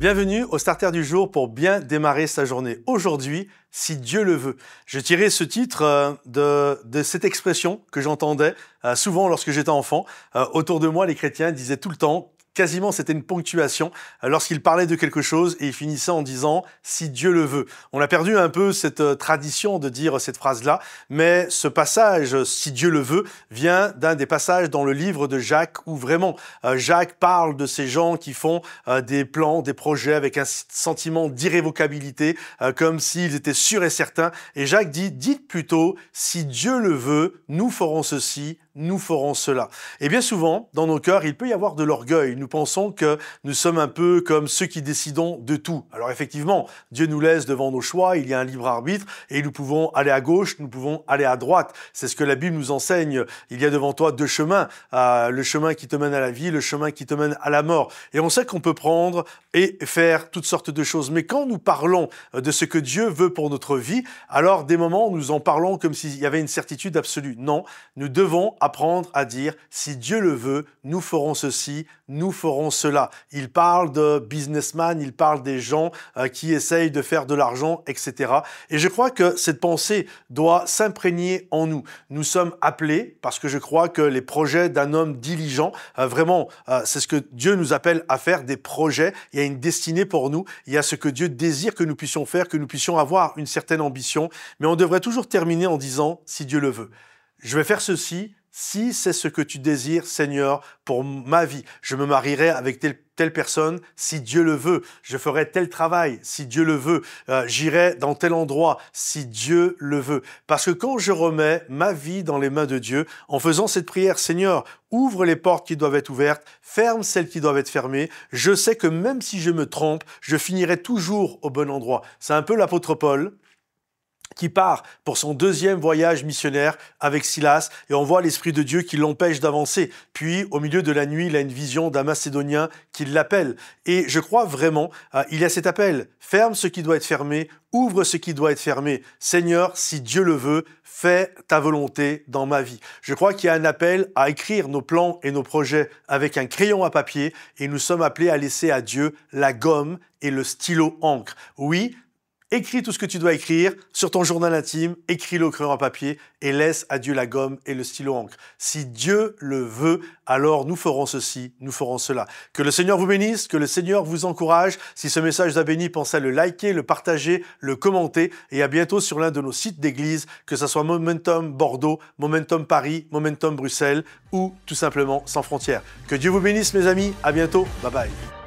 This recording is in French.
Bienvenue au Starter du jour pour bien démarrer sa journée. Aujourd'hui, si Dieu le veut. J'ai tiré ce titre de cette expression que j'entendais souvent lorsque j'étais enfant. Autour de moi, les chrétiens disaient tout le temps, quasiment c'était une ponctuation, lorsqu'ils parlaient de quelque chose et ils finissaient en disant « si Dieu le veut ». On a perdu un peu cette tradition de dire cette phrase-là, mais ce passage « si Dieu le veut » vient d'un des passages dans le livre de Jacques où vraiment Jacques parle de ces gens qui font des plans, des projets avec un sentiment d'irrévocabilité, comme s'ils étaient sûrs et certains. Et Jacques dit « dites plutôt « si Dieu le veut, nous ferons ceci ». Nous ferons cela. Et bien souvent, dans nos cœurs, il peut y avoir de l'orgueil. Nous pensons que nous sommes un peu comme ceux qui décidons de tout. Alors effectivement, Dieu nous laisse devant nos choix, il y a un libre arbitre et nous pouvons aller à gauche, nous pouvons aller à droite. C'est ce que la Bible nous enseigne. Il y a devant toi deux chemins, le chemin qui te mène à la vie, le chemin qui te mène à la mort. Et on sait qu'on peut prendre et faire toutes sortes de choses. Mais quand nous parlons de ce que Dieu veut pour notre vie, alors des moments, nous en parlons comme s'il y avait une certitude absolue. Non, nous devons apprendre à dire « si Dieu le veut, nous ferons ceci, nous ferons cela ». Il parle de businessman, il parle des gens qui essayent de faire de l'argent, etc. Et je crois que cette pensée doit s'imprégner en nous. Nous sommes appelés, parce que je crois que les projets d'un homme diligent, vraiment, c'est ce que Dieu nous appelle à faire, des projets. Il y a une destinée pour nous, il y a ce que Dieu désire que nous puissions faire, que nous puissions avoir une certaine ambition. Mais on devrait toujours terminer en disant « si Dieu le veut ». Je vais faire ceci, si c'est ce que tu désires, Seigneur, pour ma vie. Je me marierai avec telle personne, si Dieu le veut. Je ferai tel travail, si Dieu le veut. J'irai dans tel endroit, si Dieu le veut. Parce que quand je remets ma vie dans les mains de Dieu, en faisant cette prière, Seigneur, ouvre les portes qui doivent être ouvertes, ferme celles qui doivent être fermées, je sais que même si je me trompe, je finirai toujours au bon endroit. C'est un peu l'apôtre Paul qui part pour son deuxième voyage missionnaire avec Silas, et on voit l'Esprit de Dieu qui l'empêche d'avancer. Puis, au milieu de la nuit, il a une vision d'un Macédonien qui l'appelle. Et je crois vraiment, il y a cet appel. Ferme ce qui doit être fermé, ouvre ce qui doit être fermé. Seigneur, si Dieu le veut, fais ta volonté dans ma vie. Je crois qu'il y a un appel à écrire nos plans et nos projets avec un crayon à papier, et nous sommes appelés à laisser à Dieu la gomme et le stylo encre. Oui, écris tout ce que tu dois écrire sur ton journal intime, écris-le au crayon à papier et laisse à Dieu la gomme et le stylo encre. Si Dieu le veut, alors nous ferons ceci, nous ferons cela. Que le Seigneur vous bénisse, que le Seigneur vous encourage. Si ce message vous a béni, pensez à le liker, le partager, le commenter et à bientôt sur l'un de nos sites d'église, que ce soit Momentum Bordeaux, Momentum Paris, Momentum Bruxelles ou tout simplement Sans Frontières. Que Dieu vous bénisse mes amis, à bientôt, bye bye.